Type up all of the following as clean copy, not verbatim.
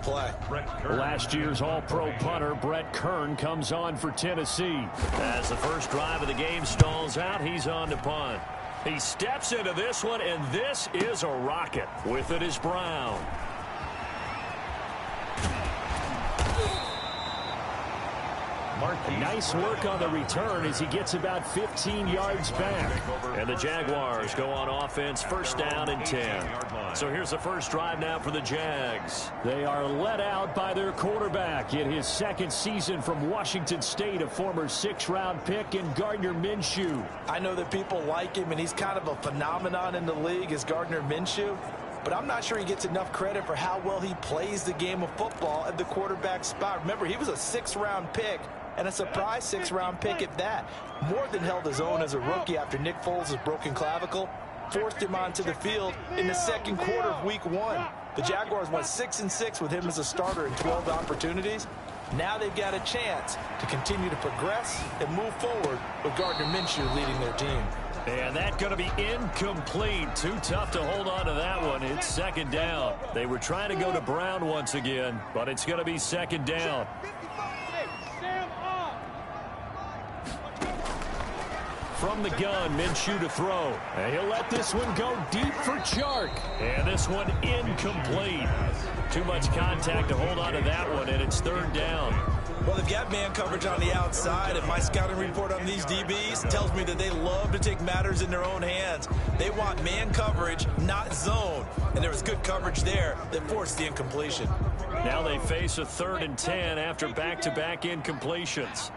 play. Last year's All-Pro punter Brett Kern comes on for Tennessee. As the first drive of the game stalls out, he's on to punt. He steps into this one, and this is a rocket. With it is Brown. Nice work on the return as he gets about 15 yards back. And the Jaguars go on offense, first down and 10. So here's the first drive now for the Jags. They are let out by their quarterback in his second season from Washington State, a former 6th-round pick in Gardner Minshew. I know that people like him, and he's kind of a phenomenon in the league as Gardner Minshew. But I'm not sure he gets enough credit for how well he plays the game of football at the quarterback spot. Remember, he was a 6th-round pick. And a surprise 6th-round pick at that. More than held his own as a rookie after Nick Foles' broken clavicle forced him onto the field in the second quarter of Week 1. The Jaguars went 6-6 with him as a starter in 12 opportunities. Now they've got a chance to continue to progress and move forward with Gardner Minshew leading their team. And that's going to be incomplete. Too tough to hold on to that one. It's second down. They were trying to go to Brown once again, but it's going to be second down. From the gun, Minshew to throw. And he'll let this one go deep for Chark. And this one incomplete. Too much contact to hold on to that one, and it's third down. Well, they've got man coverage on the outside, and my scouting report on these DBs tells me that they love to take matters in their own hands. They want man coverage, not zone. And there was good coverage there that forced the incompletion. Now they face a 3rd and 10 after back-to-back incompletions.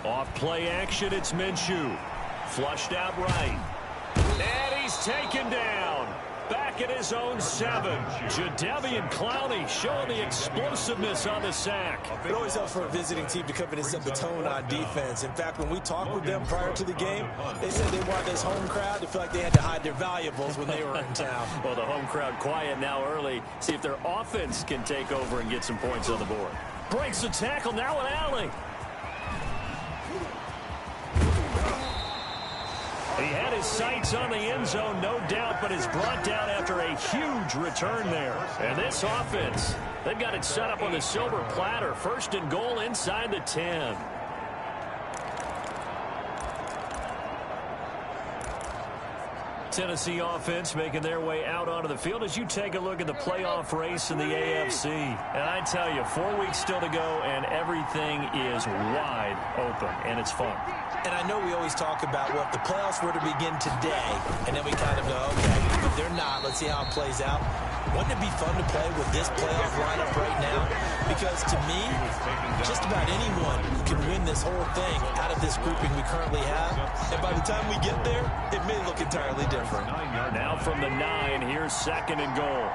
Off play action, it's Minshew. Flushed out right. And he's taken down. Back at his own 7. Jadeveon Clowney showing the explosiveness on the sack. It always helps for a visiting team to come in and set the tone on defense. In fact, when we talked with them prior to the game, they said they wanted this home crowd to feel like they had to hide their valuables when they were in town. Well, the home crowd quiet now early. See if their offense can take over and get some points on the board. Breaks the tackle, now an alley. He had his sights on the end zone, no doubt, but is brought down after a huge return there. And this offense, they've got it set up on the silver platter. 1st and goal inside the 10. Tennessee offense making their way out onto the field as you take a look at the playoff race in the AFC. And I tell you, 4 weeks still to go, and everything is wide open, and it's fun. And I know we always talk about, well, if the playoffs were to begin today, and then we kind of go, okay, but they're not. Let's see how it plays out. Wouldn't it be fun to play with this playoff lineup right now? Because to me, just about anyone can win this whole thing out of this grouping we currently have. And by the time we get there, it may look entirely different. Now from the 9, here's 2nd and goal.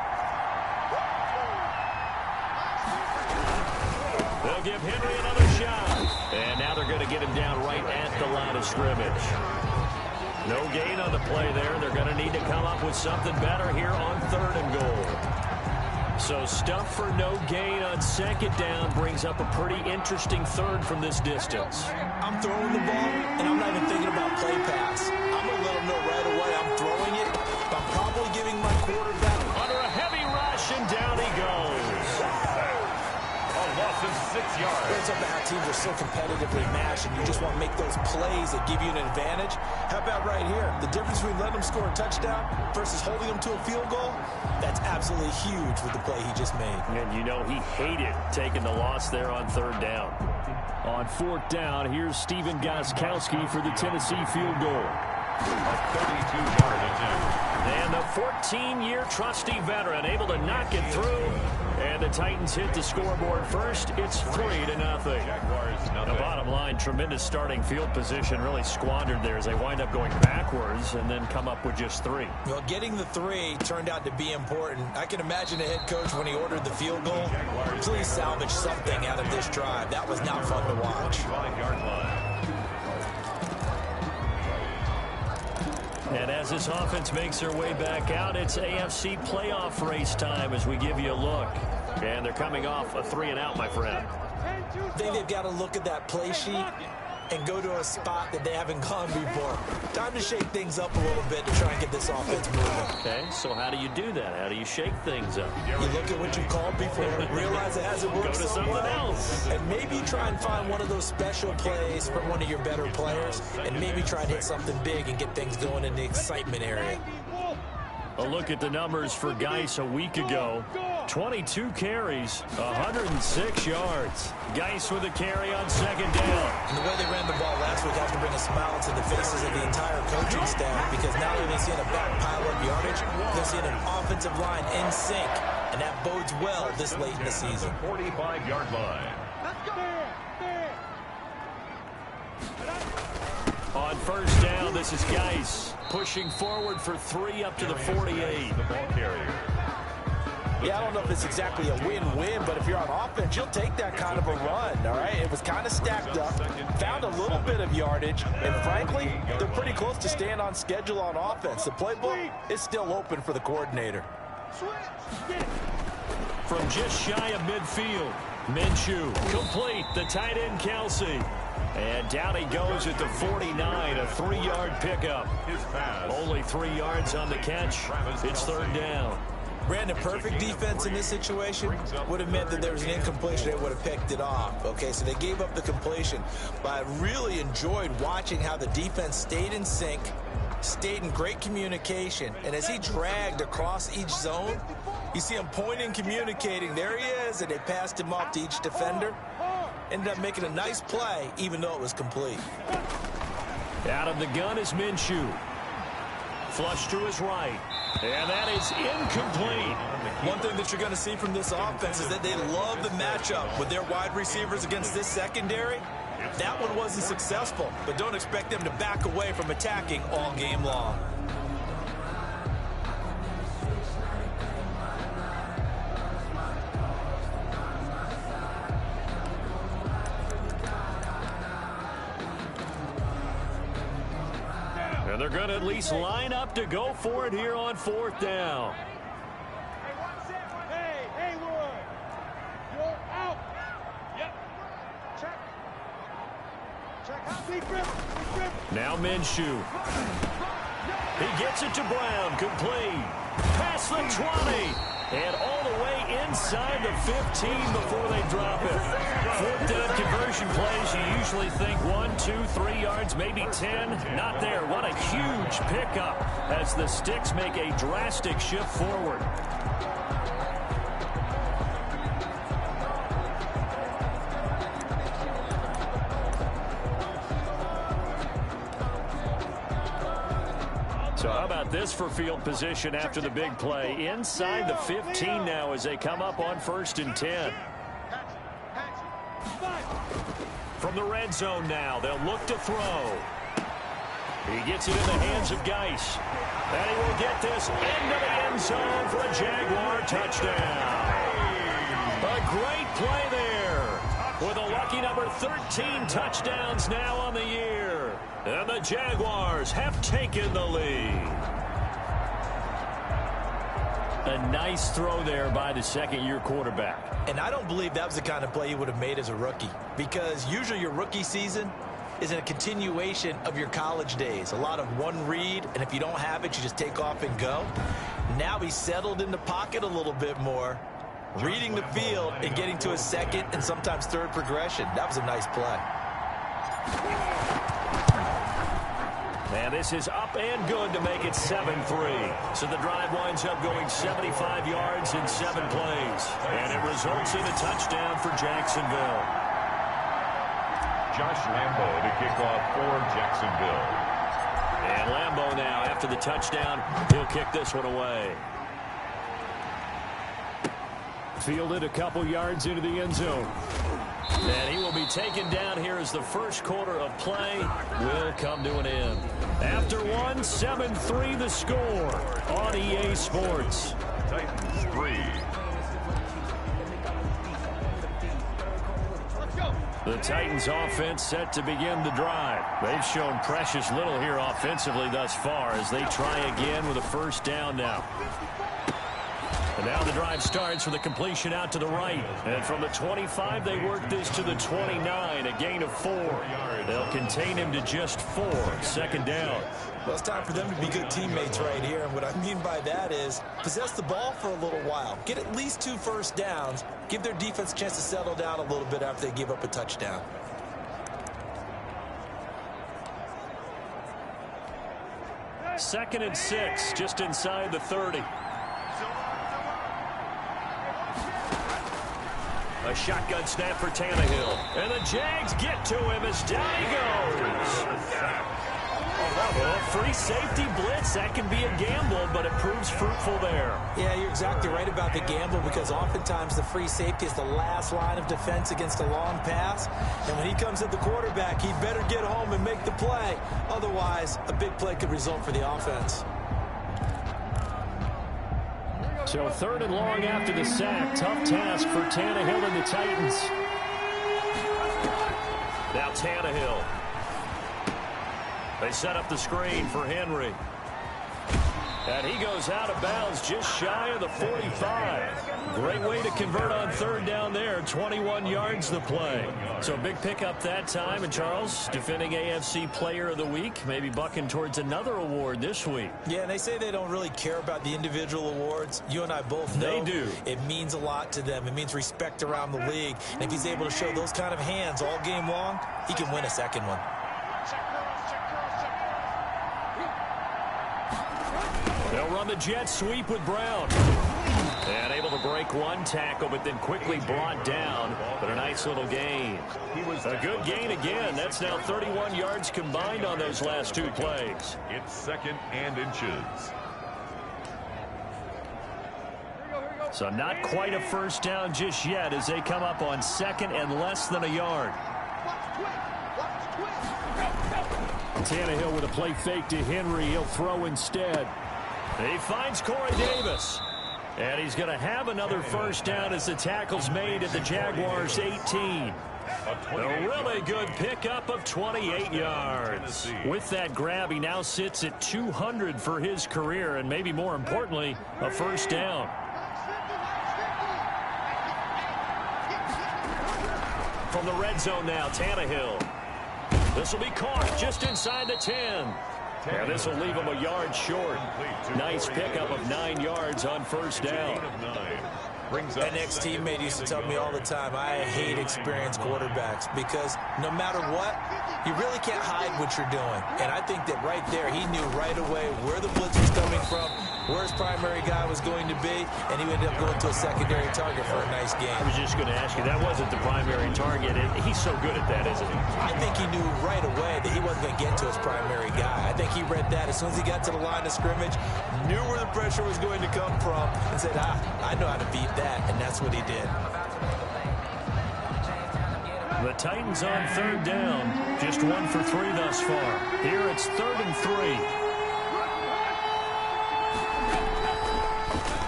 They'll give Henry another shot. And now they're going to get him down right at the line of scrimmage. No gain on the play there. They're going to need to come up with something better here on 3rd and goal. So stuff for no gain on 2nd down brings up a pretty interesting 3rd from this distance. I'm throwing the ball, and I'm not even thinking about play pass. I'm going to let them know right away I'm throwing it. I'm probably giving my quarterback under a heavy rush, and down he goes. Loss of 6 yards. It's about how teams are so competitively matched, and you just want to make those plays that give you an advantage. How about right here? The difference between letting them score a touchdown versus holding them to a field goal, that's absolutely huge with the play he just made. And you know he hated taking the loss there on 3rd down. On 4th down, here's Stephen Gostkowski for the Tennessee field goal. A 32-yard attempt. And the 14-year trusty veteran able to knock it through. And the Titans hit the scoreboard first. It's 3-0. The bottom line, tremendous starting field position, really squandered there as they wind up going backwards and then come up with just 3. Well, getting the 3 turned out to be important. I can imagine a head coach when he ordered the field goal. Please salvage something out of this drive. That was not fun to watch. 5-yard line. And as this offense makes their way back out, it's AFC playoff race time as we give you a look. And they're coming off a 3-and-out, my friend. I think they've got to look at that play sheet and go to a spot that they haven't gone before. Time to shake things up a little bit to try and get this offense moving. Okay, so how do you do that? How do you shake things up? You look at what you called before, realize it hasn't worked Go to so something well, else. and maybe try and find one of those special plays from one of your better players, and maybe try and hit something big and get things going in the excitement area. A look at the numbers for Geis a week ago. 22 carries, 106 yards. Geis with a carry on second down. And the way they ran the ball last week has to bring a smile to the faces of the entire coaching staff, because now they're seeing a back pile of yardage. They're seeing an offensive line in sync, and that bodes well this late in the season. 45-yard line. On first down, this is Geis pushing forward for 3 up to the 48. The ball carrier. Yeah, I don't know if it's exactly a win-win, but if you're on offense, you'll take that kind of a run, all right? It was kind of stacked up, found a little bit of yardage, and frankly, they're pretty close to staying on schedule on offense. The playbook is still open for the coordinator. From just shy of midfield, Minshew complete, the tight end Kelsey. And down he goes at the 49, a 3-yard pickup. His pass. Only 3 yards on the catch. It's third down. Brandon, perfect defense in this situation would have meant that there was an incompletion. They would have picked it off. Okay, so they gave up the completion. But I really enjoyed watching how the defense stayed in sync, stayed in great communication. And as he dragged across each zone, you see him pointing, communicating. There he is, and they passed him off to each defender. Ended up making a nice play, even though it was complete. Out of the gun is Minshew. Flush to his right. And that is incomplete. One thing that you're going to see from this offense is that they love the matchup with their wide receivers against this secondary. That one wasn't successful, but don't expect them to back away from attacking all game long. And they're going to at least line up to go for it here on fourth down. Hey, Wood. You're out. Yep. Check out. Be grip. Now Minshew. He gets it to Brown. Complete. Past the 20. And all the way inside the 15 before they drop it. Fourth down conversion plays, you usually think 1, 2, 3 yards, maybe 10. Not there. What a huge pickup as the Sticks make a drastic shift forward. So how about this for field position after the big play? Inside the 15 now as they come up on 1st and 10. From the red zone now, they'll look to throw. He gets it in the hands of Geis. And he will get this into the end zone for a Jaguar touchdown. A great play there with a lucky number 13 touchdowns now on the year. And the Jaguars have taken the lead. A nice throw there by the second-year quarterback. And I don't believe that was the kind of play he would have made as a rookie, because usually your rookie season is a continuation of your college days. A lot of one read, and if you don't have it, you just take off and go. Now he's settled in the pocket a little bit more, reading the field and getting to his second and sometimes third progression. That was a nice play. And this is up and good to make it 7-3. So the drive winds up going 75 yards in 7 plays. And it results in a touchdown for Jacksonville. Josh Lambo to kick off for Jacksonville. And Lambo now, after the touchdown, he'll kick this one away. Fielded a couple yards into the end zone. And he will be taken down here as the first quarter of play will come to an end. After one, 7-3 the score on EA Sports. Titans 3. The Titans offense set to begin the drive. They've shown precious little here offensively thus far as they try again with a first down now. And now the drive starts with a completion out to the right. And from the 25, they work this to the 29, a gain of 4. They'll contain him to just 4. Second down. Well, it's time for them to be good teammates right here. And what I mean by that is possess the ball for a little while. Get at least 2 first downs. Give their defense a chance to settle down a little bit after they give up a touchdown. Second and 6, just inside the 30. A shotgun snap for Tannehill. And the Jags get to him as down he goes. Well, free safety blitz, that can be a gamble, but it proves fruitful there. Yeah, you're exactly right about the gamble because oftentimes the free safety is the last line of defense against a long pass. And when he comes at the quarterback, he better get home and make the play. Otherwise, a big play could result for the offense. So third and long after the sack. Tough task for Tannehill and the Titans. Now Tannehill. They set up the screen for Henry. And he goes out of bounds just shy of the 45. Great way to convert on third down there. 21 yards the play. So big pickup that time. And Charles, defending AFC Player of the Week, maybe bucking towards another award this week. Yeah, and they say they don't really care about the individual awards. You and I both know they do. It means a lot to them. It means respect around the league. And if he's able to show those kind of hands all game long, he can win a second one. They'll run the jet sweep with Brown. And able to break one tackle, but then quickly brought down. But a nice little gain. A good gain again. That's now 31 yards combined on those last 2 plays. It's second and inches. So not quite a first down just yet as they come up on second and less than a yard. Tannehill with a play fake to Henry. He'll throw instead. He finds Corey Davis. And he's going to have another first down as the tackle's made at the Jaguars' 18. A really good pickup of 28 yards. With that grab, he now sits at 200 for his career, and maybe more importantly, a first down. From the red zone now, Tannehill. This will be caught just inside the 10. And this will leave him a yard short. Nice pickup of 9 yards on first down. An ex-teammate used to tell me all the time, I hate experienced quarterbacks because no matter what, you really can't hide what you're doing. And I think that right there, he knew right away where the blitz was coming from, where his primary guy was going to be, and he ended up going to a secondary target for a nice game. I was just going to ask you, that wasn't the primary target. He's so good at that, isn't he? I think he knew right away that he wasn't going to get to his primary guy. I think he read that as soon as he got to the line of scrimmage, knew where the pressure was going to come from, and said, I know how to beat that, and that's what he did. The Titans on third down, just 1 for 3 thus far. Here it's 3rd and 3.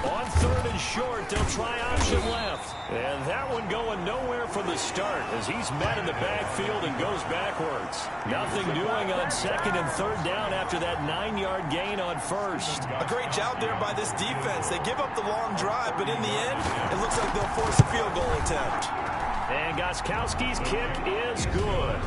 On 3rd and short, they'll try option left. And that one going nowhere from the start as he's met in the backfield and goes backwards. Nothing doing on 2nd and 3rd down after that 9-yard gain on 1st. A great job there by this defense. They give up the long drive, but in the end, it looks like they'll force a field goal attempt. And Gostkowski's kick is good.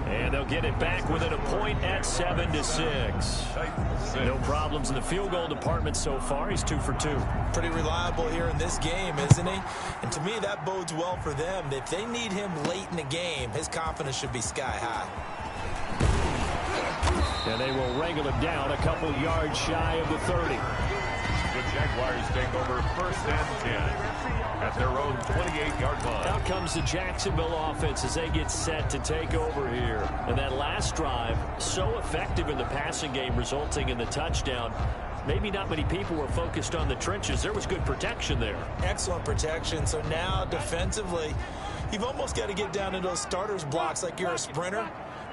And they'll get it back within a point at 7-6. No problems in the field goal department so far. He's 2 for 2. Pretty reliable here in this game, isn't he? And to me, that bodes well for them. If they need him late in the game, his confidence should be sky high. And they will wrangle him down a couple yards shy of the 30. The Jaguars take over 1st and 10 at their own 28-yard line. Out comes the Jacksonville offense as they get set to take over here. And that last drive, so effective in the passing game, resulting in the touchdown. Maybe not many people were focused on the trenches. There was good protection there. Excellent protection. So now defensively, you've almost got to get down to those starters blocks like you're a sprinter.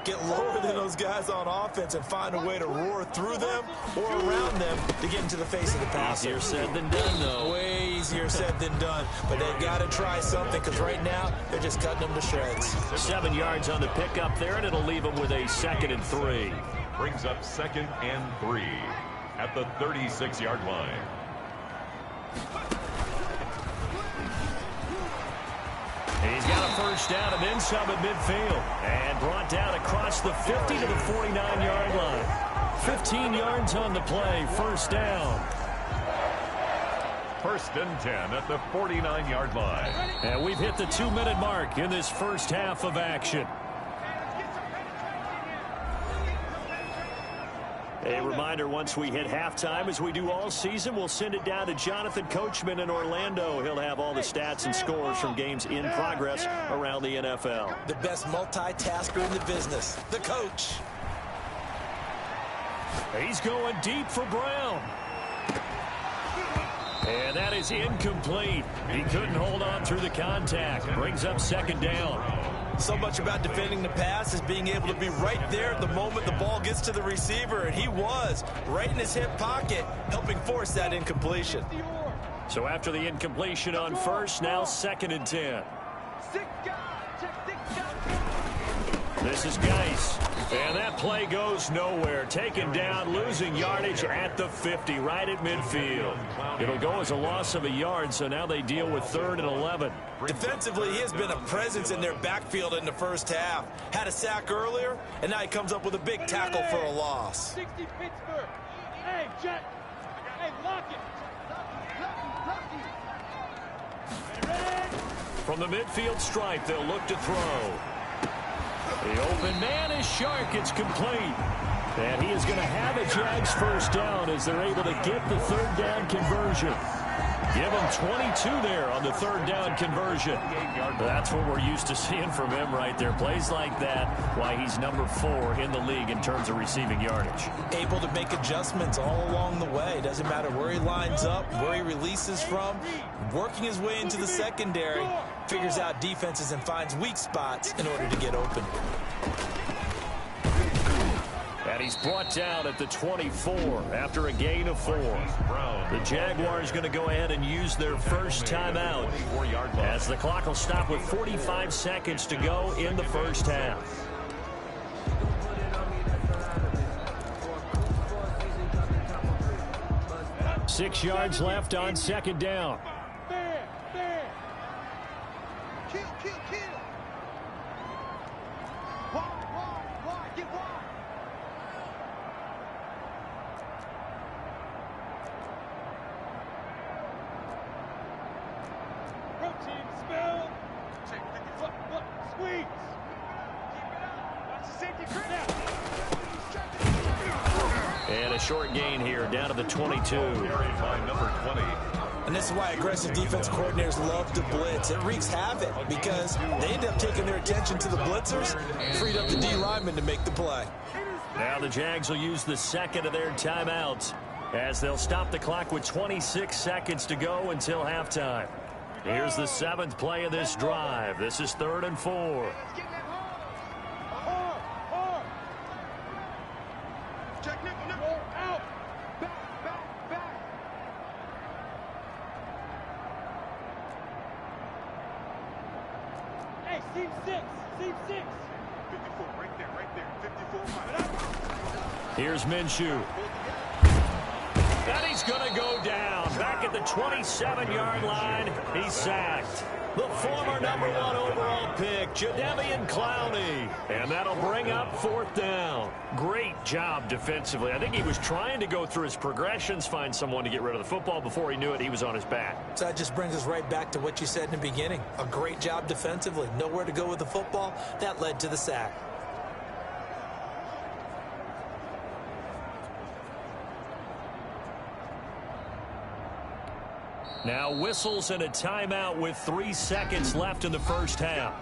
Get lower than those guys on offense and find a way to roar through them or around them to get into the face of the passer. Easier said than done, though. Way easier said than done. But they've got to try something because right now they're just cutting them to shreds. 7 yards on the pickup there, and it'll leave them with a 2nd and 3. Brings up 2nd and 3 at the 36-yard line. He's got a first down and then some at midfield. And brought down across the 50 to the 49-yard line. 15 yards on the play, first down. First and 10 at the 49-yard line. And we've hit the 2-minute mark in this first half of action. A reminder, once we hit halftime, as we do all season, we'll send it down to Jonathan Coachman in Orlando. He'll have all the stats and scores from games in progress around the NFL. The best multitasker in the business, the coach. He's going deep for Brown. And that is incomplete. He couldn't hold on through the contact. Brings up second down. So much about defending the pass is being able to be right there at the moment the ball gets to the receiver, and he was right in his hip pocket, helping force that incompletion. So after the incompletion on first, now second and 10. This is Geis. And that play goes nowhere. Taken down, losing yardage at the 50, right at midfield. It'll go as a loss of a yard, so now they deal with 3rd and 11. Defensively, he has been a presence in their backfield in the first half. Had a sack earlier, and now he comes up with a big tackle for a loss. 60 Pittsburgh. Hey, Jack. Hey, lock it. From the midfield stripe, they'll look to throw. The open man is Shark. It's complete. And he is going to have a JAX first down as they're able to get the 3rd down conversion. Give him 22 there on the 3rd down conversion. That's what we're used to seeing from him right there. Plays like that, why he's number 4 in the league in terms of receiving yardage. Able to make adjustments all along the way. Doesn't matter where he lines up, where he releases from. Working his way into the secondary. Figures out defenses and finds weak spots in order to get open. And he's brought down at the 24 after a gain of 4. The Jaguars going to go ahead and use their first timeout as the clock will stop with 45 seconds to go in the first half. Six yards left on second down. And a short gain here down to the 22. Number 20. And this is why aggressive defense coordinators love to blitz. It wreaks havoc because they end up taking their attention to the blitzers, freed up the D lineman to make the play. Now the Jags will use the second of their timeouts as they'll stop the clock with 26 seconds to go until halftime. Here's the 7th play of this drive. This is 3rd and 4. Here's Minshew. And he's going to go down. Back at the 27-yard line. He's sacked. The former number 1 overall pick, Jadeveon Clowney. And that'll bring up 4th down. Great job defensively. I think he was trying to go through his progressions, find someone to get rid of the football. Before he knew it, he was on his back. So that just brings us right back to what you said in the beginning. A great job defensively. Nowhere to go with the football. That led to the sack. Now whistles and a timeout with 3 seconds left in the first half.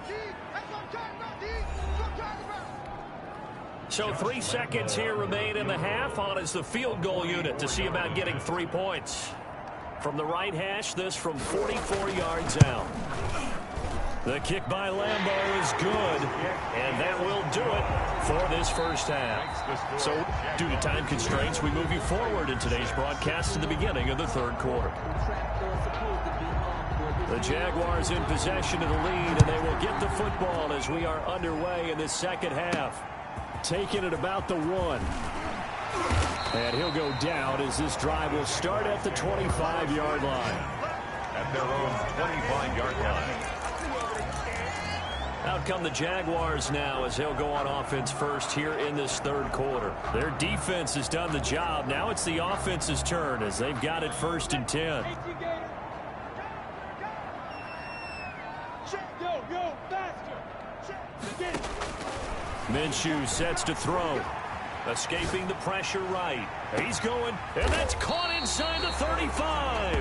So 3 seconds here remain in the half. On is the field goal unit to see about getting 3 points. From the right hash, this from 44 yards out. The kick by Lambeau is good, and that will do it for this first half. So, due to time constraints, we move you forward in today's broadcast to the beginning of the 3rd quarter. The Jaguars in possession of the lead, and they will get the football as we are underway in this second half. Taking it about the 1. And he'll go down as this drive will start at the 25-yard line. At their own 25-yard line. Out come the Jaguars now as they'll go on offense first here in this third quarter. Their defense has done the job. Now it's the offense's turn as they've got it 1st and 10. Minshew sets to throw. Escaping the pressure right. He's going, and that's caught inside the 35.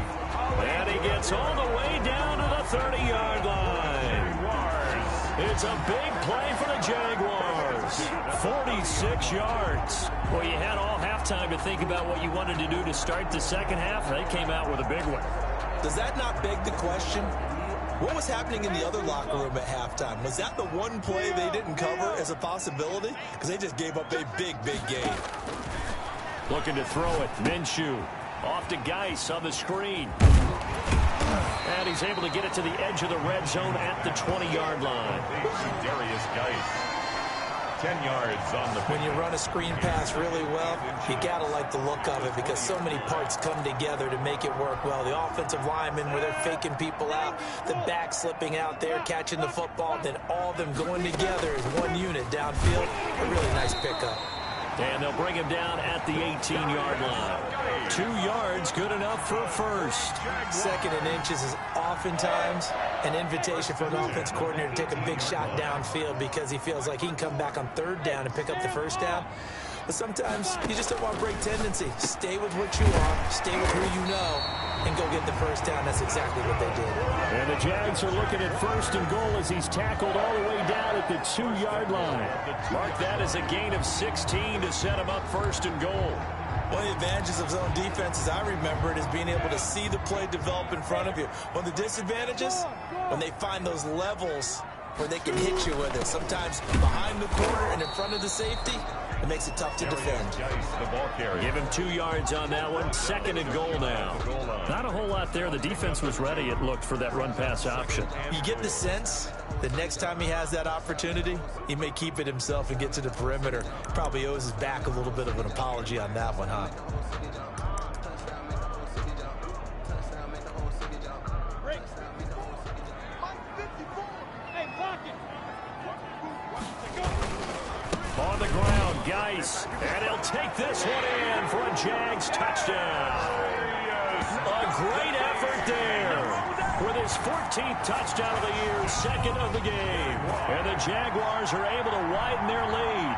And he gets all the way down to the 30-yard line. It's a big play for the Jaguars. 46 yards. Well, you had all halftime to think about what you wanted to do to start the second half. They came out with a big one. Does that not beg the question? What was happening in the other locker room at halftime? Was that the one play they didn't cover as a possibility? Because they just gave up a big, big game. Looking to throw it. Minshew off to Geis on the screen. And he's able to get it to the edge of the red zone at the 20-yard line. Darius Geis. 10 yards on the... When you run a screen pass really well, you got to like the look of it because so many parts come together to make it work well. The offensive linemen, where they're faking people out, the back slipping out there, catching the football, then all of them going together as one unit downfield. A really nice pickup. And they'll bring him down at the 18-yard line. 2 yards, good enough for a first. 2nd and inches is oftentimes an invitation for an offense coordinator to take a big shot downfield because he feels like he can come back on 3rd down and pick up the first down. But sometimes you just don't want to break tendency. Stay with what you are, stay with who you know, and go get the first down. That's exactly what they did. And the Jags are looking at 1st and goal as he's tackled all the way down at the 2-yard line. Mark that as a gain of 16 to set him up 1st and goal. One of the advantages of zone defense, as I remember it, is being able to see the play develop in front of you. One of the disadvantages, when they find those levels where they can hit you with it. Sometimes behind the corner and in front of the safety, it makes it tough to defend. Give him 2 yards on that one. 2nd and goal now. Not a whole lot there. The defense was ready, it looked, for that run-pass option. You get the sense that next time he has that opportunity, he may keep it himself and get to the perimeter. Probably owes his back a little bit of an apology on that one, huh? On the ground, Geis, and he'll take this one in for a Jags touchdown. A great effort there with his 14th touchdown of the year, 2nd of the game. And the Jaguars are able to widen their lead.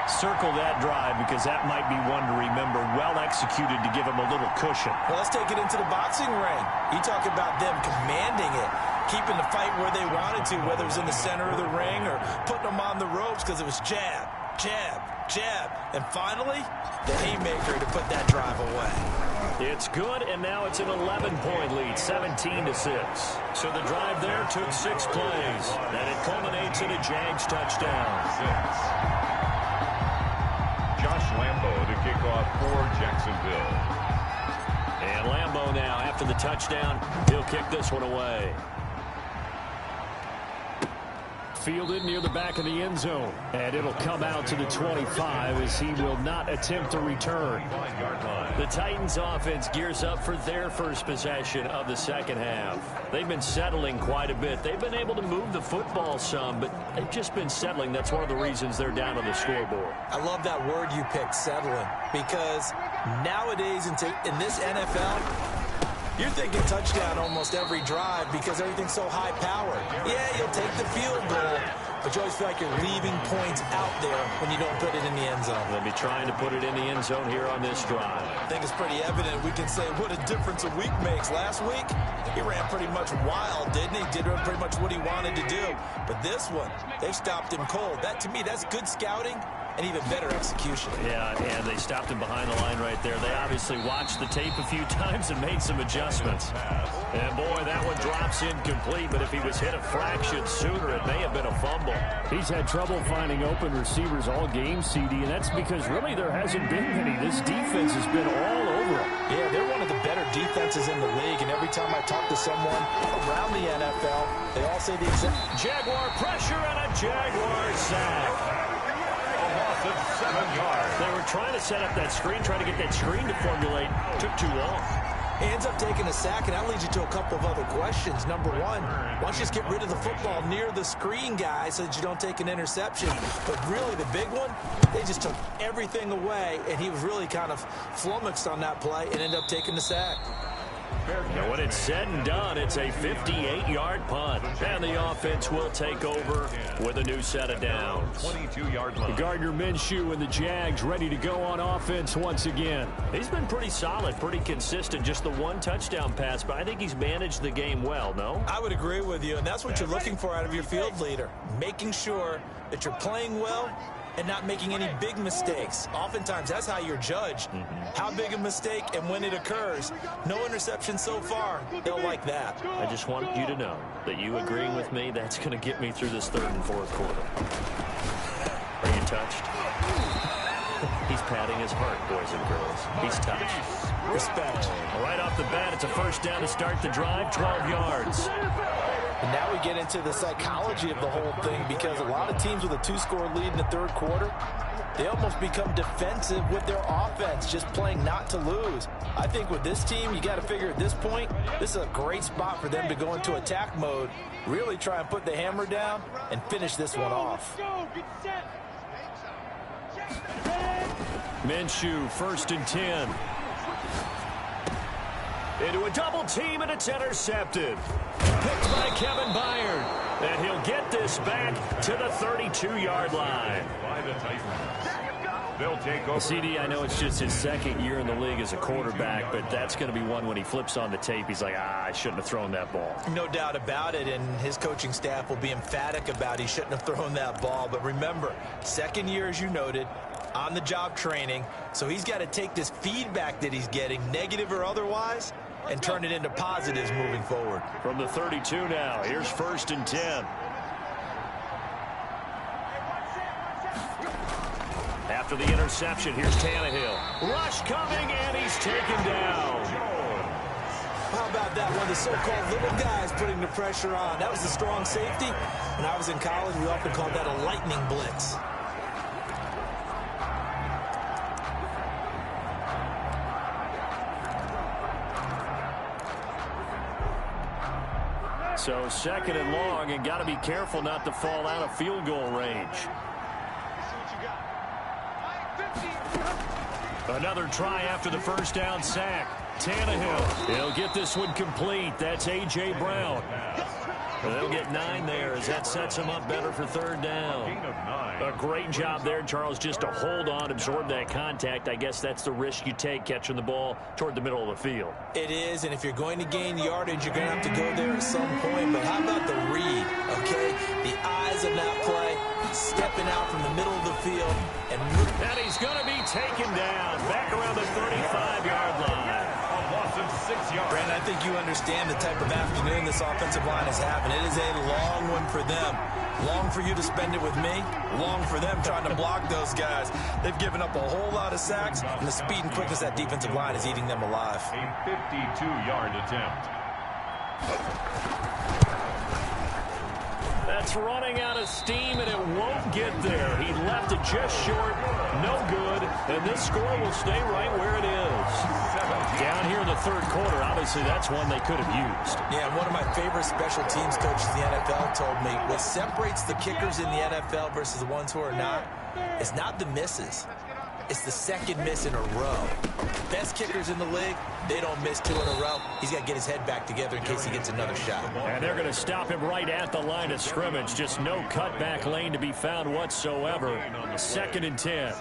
Circle that drive because that might be one to remember. Well executed to give him a little cushion. Well, let's take it into the boxing ring. You talk about them commanding it, keeping the fight where they wanted to, whether it was in the center of the ring or putting them on the ropes because it was jab, jab, jab. And finally, the haymaker to put that drive away. It's good, and now it's an 11-point lead, 17-6. So the drive there took 6 plays, and it culminates in a Jags touchdown. 6. Josh Lambo to kick off for Jacksonville. And Lambo now, after the touchdown, he'll kick this one away. Fielded near the back of the end zone. And it'll come out to the 25 as he will not attempt to return. The Titans offense gears up for their first possession of the second half. They've been settling quite a bit. They've been able to move the football some, but they've just been settling. That's one of the reasons they're down on the scoreboard. I love that word you picked, settling, because nowadays in this NFL, you're thinking touchdown almost every drive because everything's so high-powered. Yeah, you'll take the field goal, but you always feel like you're leaving points out there when you don't put it in the end zone. They'll be trying to put it in the end zone here on this drive. I think it's pretty evident. We can say what a difference a week makes. Last week, he ran pretty much wild, didn't he? Did pretty much what he wanted to do. But this one, they stopped him cold. That, to me, that's good scouting and even better execution. Yeah, and they stopped him behind the line right there. They obviously watched the tape a few times and made some adjustments. And boy, that one drops incomplete, but if he was hit a fraction sooner, it may have been a fumble. He's had trouble finding open receivers all game, CD, and that's because really there hasn't been any. This defense has been all over him. Yeah, they're one of the better defenses in the league, and every time I talk to someone around the NFL, they all say the exact... Jaguar pressure and a Jaguar sack. 7 yards. They were trying to set up that screen, trying to get that screen to formulate. Took too long. He ends up taking a sack, and that leads you to a couple of other questions. Number one, why don't you just get rid of the football near the screen guy so that you don't take an interception? But really, the big one, they just took everything away, and he was really kind of flummoxed on that play and ended up taking the sack. And when it's said and done, it's a 58-yard punt. And the offense will take over with a new set of downs. 22-yard line. Gardner Minshew and the Jags ready to go on offense once again. He's been pretty solid, pretty consistent. Just the one touchdown pass, but I think he's managed the game well, no? I would agree with you, and that's what you're looking for out of your field leader. Making sure that you're playing well and not making any big mistakes. Oftentimes, that's how you're judged. How big a mistake and when it occurs. No interception so far. They'll like that. I just want you to know that you agreeing with me, that's going to get me through this third and fourth quarter. Are you touched? He's patting his heart, boys and girls. He's touched. Respect. Right off the bat, it's a first down to start the drive, 12 yards. And now we get into the psychology of the whole thing, because a lot of teams with a 2-score lead in the third quarter, they almost become defensive with their offense, just playing not to lose. I think with this team, you got to figure at this point, this is a great spot for them to go into attack mode, really try and put the hammer down and finish this one off. Minshew, 1st and 10. Into a double team, and it's intercepted. Picked by Kevin Byard. And he'll get this back to the 32-yard line. By the Titans. They'll take over. CD, I know it's just his second year in the league as a quarterback, but that's going to be one when he flips on the tape. He's like, I shouldn't have thrown that ball. No doubt about it, and his coaching staff will be emphatic about he shouldn't have thrown that ball. But remember, second year, as you noted, on-the-job training, so he's got to take this feedback that he's getting, negative or otherwise, and turn it into positives moving forward. From the 32 now, here's 1st and 10. After the interception, here's Tannehill. Rush coming, and he's taken down. How about that one? The so-called little guys putting the pressure on. That was a strong safety. When I was in college, we often called that a lightning blitz. So 2nd and long, and got to be careful not to fall out of field goal range. Another try after the first down sack. Tannehill, he'll get this one complete. That's A.J. Brown. They'll get 9 there as that sets him up better for 3rd down. A great job there, Charles, just to hold on, absorb that contact. I guess that's the risk you take catching the ball toward the middle of the field. It is, and if you're going to gain yardage, you're going to have to go there at some point. But how about the read, okay? The eyes of that play, stepping out from the middle of the field. And he's going to be taken down back around the 35-yard line. Brandon, I think you understand the type of afternoon this offensive line is having. It is a long one for them. Long for you to spend it with me. Long for them trying to block those guys. They've given up a whole lot of sacks, and the speed and quickness of that defensive line is eating them alive. A 52-yard attempt. That's running out of steam, and it won't get there. He left it just short. No good. And this score will stay right where it is. Down here in the third quarter, obviously that's one they could have used. Yeah, one of my favorite special teams coaches in the NFL told me what separates the kickers in the NFL versus the ones who are not is not the misses. It's the second miss in a row. Best kickers in the league, they don't miss 2 in a row. He's got to get his head back together in case he gets another shot. And they're going to stop him right at the line of scrimmage. Just no cutback lane to be found whatsoever. 2nd and 10.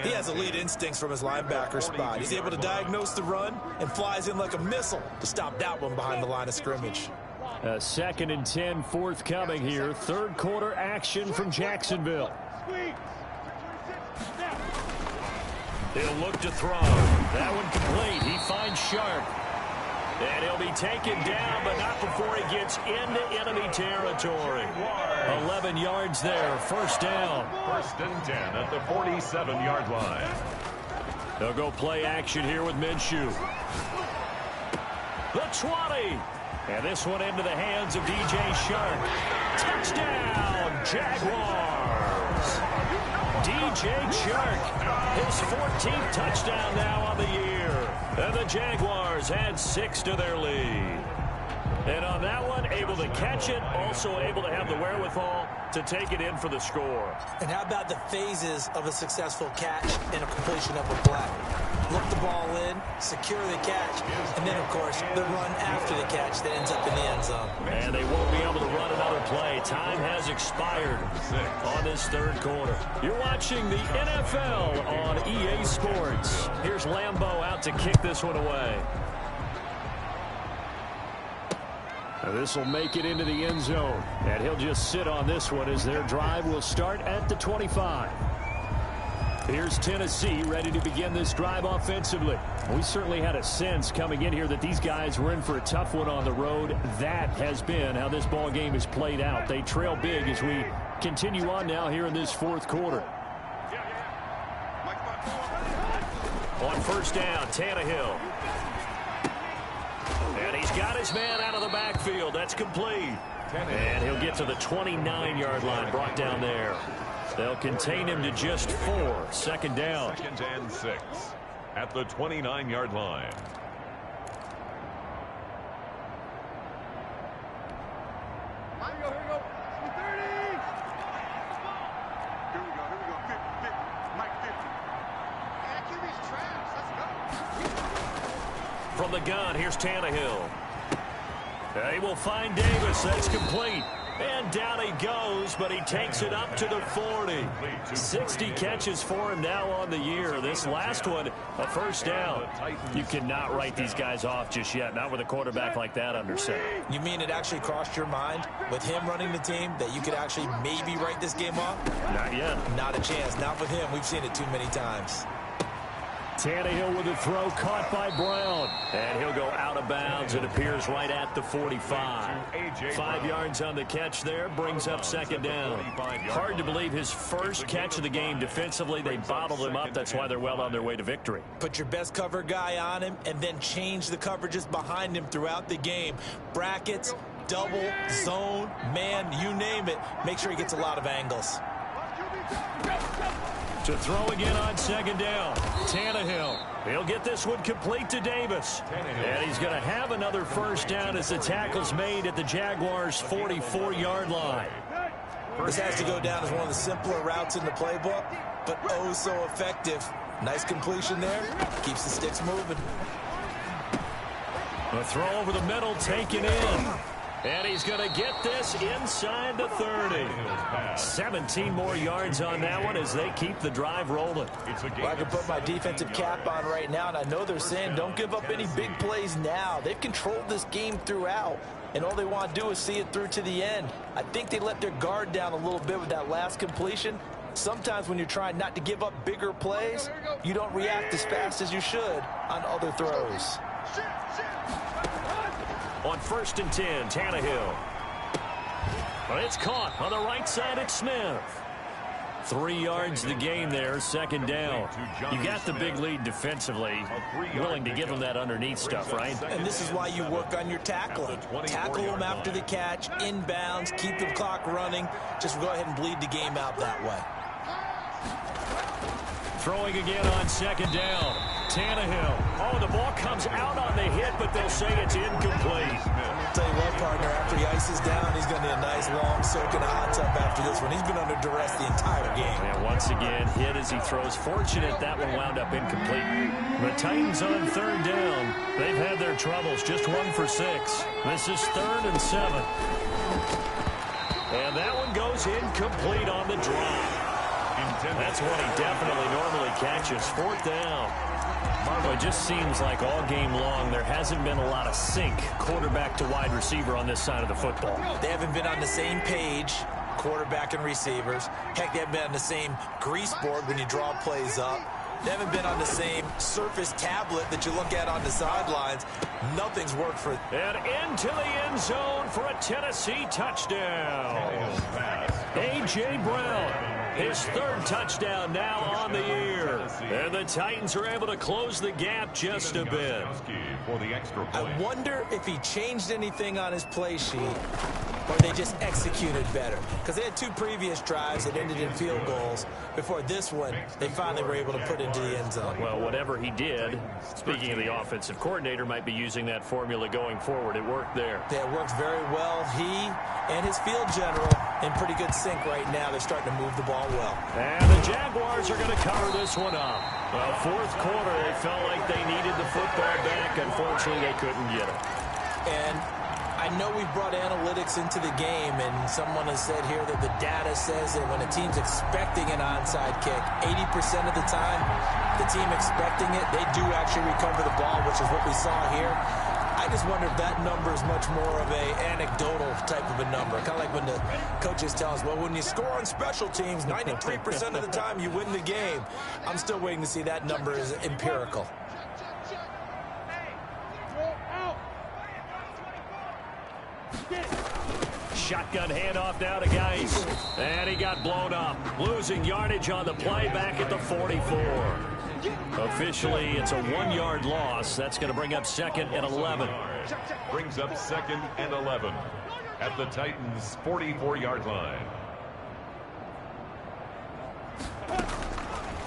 He has elite instincts from his linebacker spot. He's able to diagnose the run and flies in like a missile to stop that one behind the line of scrimmage. 2nd and 10 forthcoming here. Third quarter action from Jacksonville. He'll look to throw. That one complete. He finds Sharp. And he'll be taken down, but not before he gets into enemy territory. 11 yards there. First down. 1st and 10 at the 47-yard line. They'll go play action here with Minshew. The 20. And this one into the hands of DJ Shark. Touchdown, Jaguars. DJ Shark, his 14th touchdown now on the year. And the the Jaguars add 6 to their lead. And on that one, able to catch it, also able to have the wherewithal to take it in for the score. And how about the phases of a successful catch and a completion of a play? Look the ball in, secure the catch, and then, of course, the run after the catch that ends up in the end zone. And they won't be able to run another play. Time has expired on this third quarter. You're watching the NFL on EA Sports. Here's Lambeau out to kick this one away. This will make it into the end zone, and he'll just sit on this one as their drive will start at the 25. Here's Tennessee ready to begin this drive offensively. We certainly had a sense coming in here that these guys were in for a tough one on the road. That has been how this ball game is played out. They trail big as we continue on now here in this fourth quarter. On first down, Tannehill. And he's got his man out of the backfield. That's complete. And he'll get to the 29-yard line, brought down there. They'll contain him to just 4. Second down. 2nd and 6 at the 29-yard line. Here we go. 30. Here we go. 50. Mike 50. Man, QB's trash. Let's go. From the gun, here's Tannehill. He will find Davis. That's complete. And down he goes, but he takes it up to the 40. 60 catches for him now on the year. This last one, a first down. You cannot write these guys off just yet, not with a quarterback like that under center. You mean it actually crossed your mind with him running the team that you could actually maybe write this game off? Not yet. Not a chance. Not with him. We've seen it too many times. Tannehill with a throw caught by Brown. And he'll go out of bounds. It appears right at the 45. 5 yards on the catch there. Brings up second down. Hard to believe his first catch of the game defensively. They bottled him up. That's why they're well on their way to victory. Put your best cover guy on him and then change the coverages behind him throughout the game. Brackets, double, zone, man, you name it. Make sure he gets a lot of angles. To throw again on second down. Tannehill. He'll get this one complete to Davis. And he's going to have another first down as the tackle's made at the Jaguars' 44-yard line. This has to go down as one of the simpler routes in the playbook, but oh so effective. Nice completion there. Keeps the sticks moving. A throw over the middle taken in. And he's going to get this inside the 30. 17 more yards on that one as they keep the drive rolling. Well, I can put my defensive cap on right now, and I know they're saying don't give up any big plays now. They've controlled this game throughout, and all they want to do is see it through to the end. I think they let their guard down a little bit with that last completion. Sometimes when you're trying not to give up bigger plays, you don't react as fast as you should on other throws. On 1st and 10, Tannehill. But it's caught on the right side at Smith. 3 yards the gain there, second down. You got the big lead defensively. Willing to give them that underneath stuff, right? And this is why you work on your tackling. Tackle them after the catch, inbounds, keep the clock running. Just go ahead and bleed the game out that way. Throwing again on second down. Tannehill. Oh, the ball comes out on the hit, but they'll say it's incomplete. Tell you what, partner, after he ices down, he's going to need a nice long soak in a hot tub after this one. He's been under duress the entire game. And once again, hit as he throws. Fortunate that one wound up incomplete. The Titans on third down. They've had their troubles. Just 1 for 6. This is 3rd and 7. And that one goes incomplete on the drop. That's one he definitely normally catches. 4th down. Margo, it just seems like all game long there hasn't been a lot of sync quarterback to wide receiver on this side of the football. They haven't been on the same page, quarterback and receivers. Heck, they haven't been on the same grease board when you draw plays up. They haven't been on the same surface tablet that you look at on the sidelines. Nothing's worked for them. And into the end zone for a Tennessee touchdown. A.J. Brown. His third touchdown now on the year. And the Titans are able to close the gap just a bit. For the extra point. I wonder if he changed anything on his play sheet or they just executed better. Because they had 2 previous drives that ended in field goals. Before this one, they finally were able to put into the end zone. Well, whatever he did, speaking of the offensive coordinator, might be using that formula going forward. It worked there. Yeah, it worked very well. He and his field general in pretty good sync right now. They're starting to move the ball well. And the Jaguars are going to cover this one up. Well, fourth quarter, they felt like they needed the football back. Unfortunately, they couldn't get it. And I know we've brought analytics into the game, and someone has said here that the data says that when a team's expecting an onside kick, 80% of the time, the team expecting it, they do actually recover the ball, which is what we saw here. I just wonder if that number is much more of a anecdotal type of a number. Kind of like when the coaches tell us, well, when you score on special teams, 93% of the time you win the game. I'm still waiting to see that number is empirical. Shotgun handoff now to Geis. And he got blown up. Losing yardage on the play back at the 44. Officially, it's a 1-yard loss. That's going to bring up 2nd and 11. Brings up 2nd and 11 at the Titans' 44-yard line.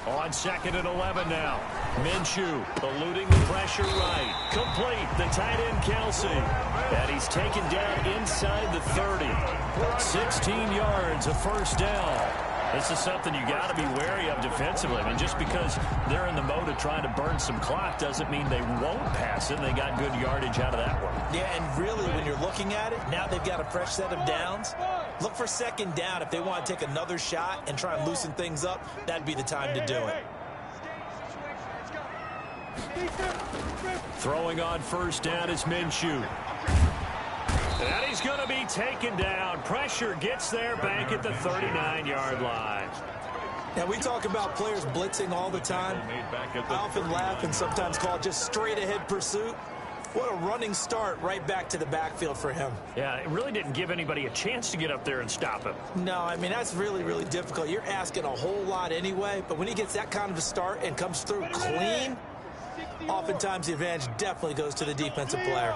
On 2nd and 11 now. Minshew eluding the pressure right. Complete. The tight end, Kelsey. And he's taken down inside the 30. 16 yards, a first down. This is something you got to be wary of defensively. I mean, just because they're in the mode of trying to burn some clock doesn't mean they won't pass it. They got good yardage out of that one. Yeah, and really, when you're looking at it, now they've got a fresh set of downs. Look for 2nd down. If they want to take another shot and try and loosen things up, that'd be the time to do it. Throwing on first down is Minshew. And he's going to be taken down. Pressure gets there back at the 39-yard line. Now, we talk about players blitzing all the time. I often laugh and sometimes call it just straight-ahead pursuit. What a running start right back to the backfield for him. Yeah, it really didn't give anybody a chance to get up there and stop him. No, I mean, that's really, really difficult. You're asking a whole lot anyway, but when he gets that kind of a start and comes through clean, oftentimes the advantage definitely goes to the defensive player.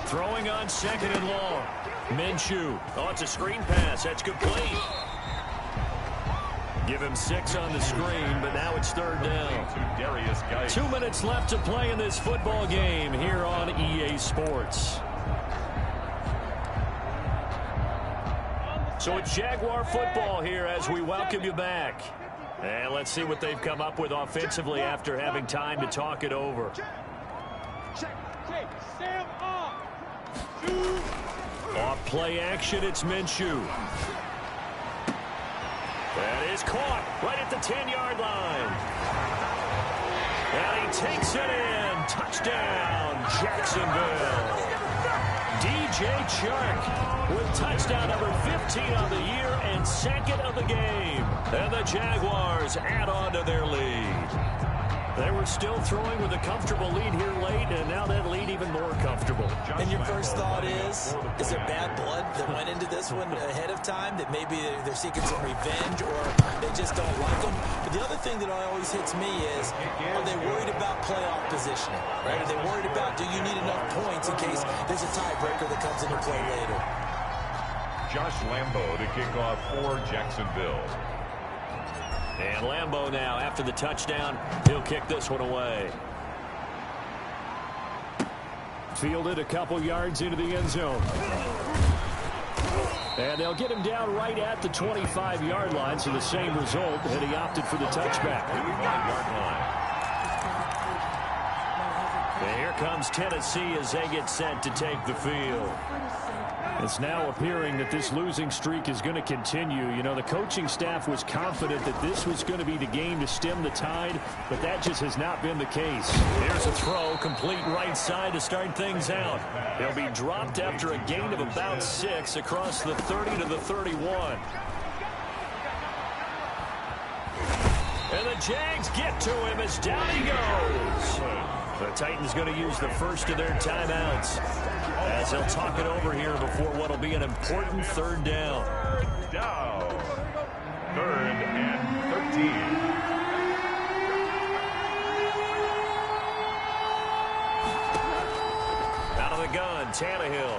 Throwing on 2nd and long. Minshew. Oh, it's a screen pass. That's complete. Give him 6 on the screen, but now it's 3rd down. 2 minutes left to play in this football game here on EA Sports. So it's Jaguar football here as we welcome you back. And let's see what they've come up with offensively after having time to talk it over. Off play action, it's Minshew. That is caught right at the 10-yard line. And he takes it in. Touchdown, Jacksonville. DJ Chark with touchdown number 15 on the year and 2nd of the game. And the Jaguars add on to their lead. They were still throwing with a comfortable lead here late, and now that lead even more comfortable. And your first thought is there bad blood that went into this one ahead of time, that maybe they're seeking some revenge or they just don't like them? But the other thing that always hits me is, are they worried about playoff positioning? Right? Are they worried about, do you need enough points in case there's a tiebreaker that comes into play later? Josh Lambo to kick off for Jacksonville. And Lambo now, after the touchdown, he'll kick this one away. Fielded a couple yards into the end zone. And they'll get him down right at the 25-yard line, so the same result, and he opted for the touchback. 25-yard line. And here comes Tennessee as they get set to take the field. It's now appearing that this losing streak is going to continue. You know, the coaching staff was confident that this was going to be the game to stem the tide, but that just has not been the case. Here's a throw, complete right side to start things out. He'll be dropped after a gain of about 6 across the 30 to the 31. And the Jags get to him as down he goes. The Titans going to use the first of their timeouts as they'll talk it over here before what will be an important 3rd down. 3rd and 13. Gun, Tannehill.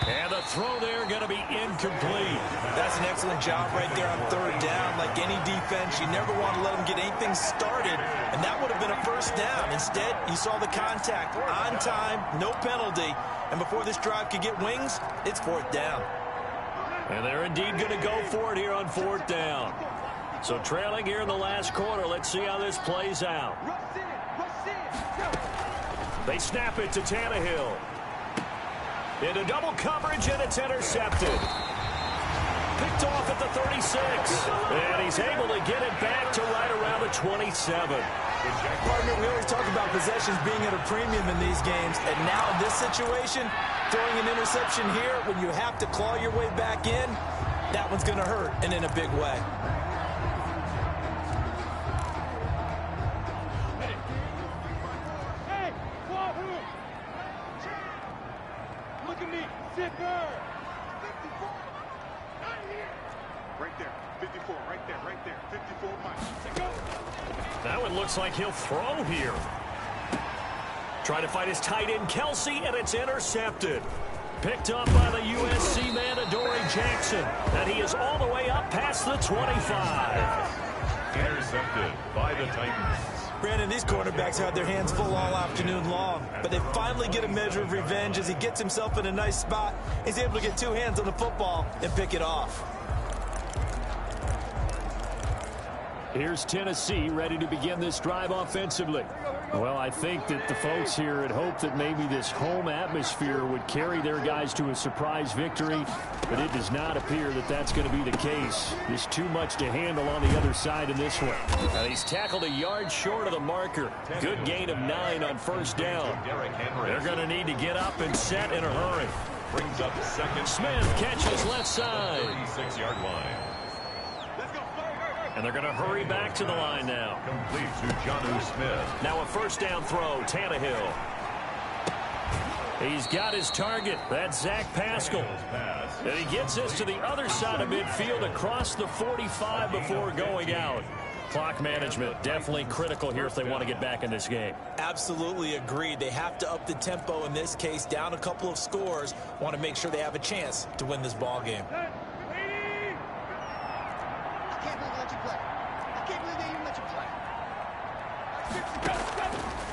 And the throw there going to be incomplete. That's an excellent job right there on 3rd down. Like any defense, you never want to let them get anything started, and that would have been a 1st down. Instead, you saw the contact on time, no penalty, and before this drive could get wings, it's 4th down. And they're indeed going to go for it here on 4th down. So trailing here in the last quarter, let's see how this plays out. They snap it to Tannehill. Into double coverage, and it's intercepted. Picked off at the 36. And he's able to get it back to right around the 27. Partner, we always talk about possessions being at a premium in these games. And now in this situation, throwing an interception here when you have to claw your way back in, that one's going to hurt, and in a big way. Now it looks like he'll throw here. Trying to find his tight end, Kelsey, and it's intercepted. Picked up by the USC man, Jackson. And he is all the way up past the 25. Intercepted by the Titans. Brandon, these quarterbacks had their hands full all afternoon long, but they finally get a measure of revenge as he gets himself in a nice spot. He's able to get 2 hands on the football and pick it off. Here's Tennessee ready to begin this drive offensively. Well, I think that the folks here had hoped that maybe this home atmosphere would carry their guys to a surprise victory, but it does not appear that that's going to be the case. There's too much to handle on the other side in this one. And he's tackled a yard short of the marker. Good gain of 9 on 1st down. They're going to need to get up and set in a hurry. Brings up 2nd. Smith catches left side. 36-yard line. And they're going to hurry back to the line now. Complete to Jonnu Smith. Now a 1st down throw, Tannehill. He's got his target. That's Zach Pascal. And he gets this to the other side of midfield across the 45 before going out. Clock management definitely critical here if they want to get back in this game. Absolutely agreed. They have to up the tempo in this case, down a couple of scores. Want to make sure they have a chance to win this ball game.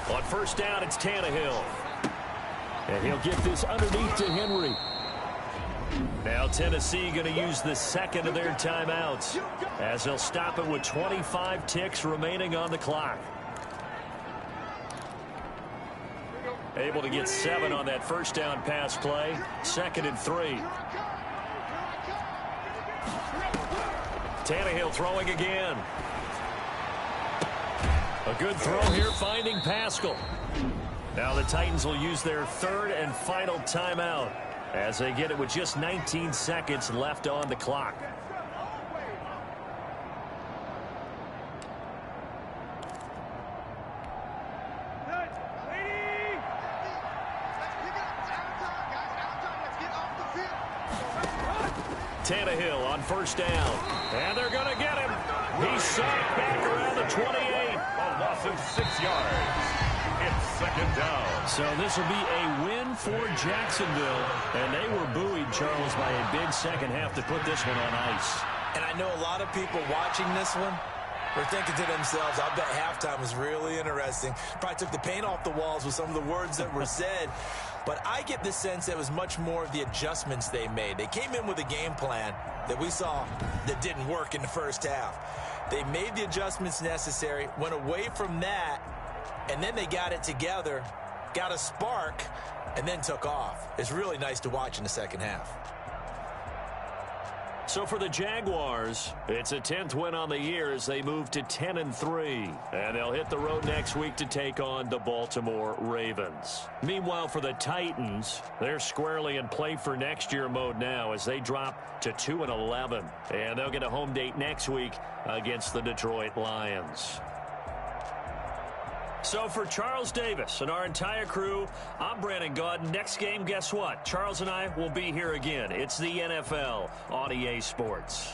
On 1st down, it's Tannehill. And he'll get this underneath to Henry. Now Tennessee going to use the 2nd of their timeouts as they'll stop it with 25 ticks remaining on the clock. Able to get 7 on that 1st down pass play. 2nd and 3. Tannehill throwing again. A good throw here, finding Pascal. Now the Titans will use their 3rd and final timeout as they get it with just 19 seconds left on the clock. Tannehill on 1st down. And they're going to get him. He's sacked back around the 28. A loss of 6 yards. It's 2nd down. So this will be a win for Jacksonville. And they were buoyed, Charles, by a big second half to put this one on ice. And I know a lot of people watching this one were thinking to themselves, I bet halftime was really interesting. Probably took the paint off the walls with some of the words that were said. But I get the sense that it was much more of the adjustments they made. They came in with a game plan that we saw that didn't work in the 1st half. They made the adjustments necessary, went away from that, and then they got it together, got a spark, and then took off. It's really nice to watch in the 2nd half. So for the Jaguars, it's a 10th win on the year as they move to 10-3. And they'll hit the road next week to take on the Baltimore Ravens. Meanwhile, for the Titans, they're squarely in play for next year mode now as they drop to 2-11. And they'll get a home date next week against the Detroit Lions. So for Charles Davis and our entire crew, I'm Brandon Gaudin. Next game, guess what? Charles and I will be here again. It's the NFL on EA Sports.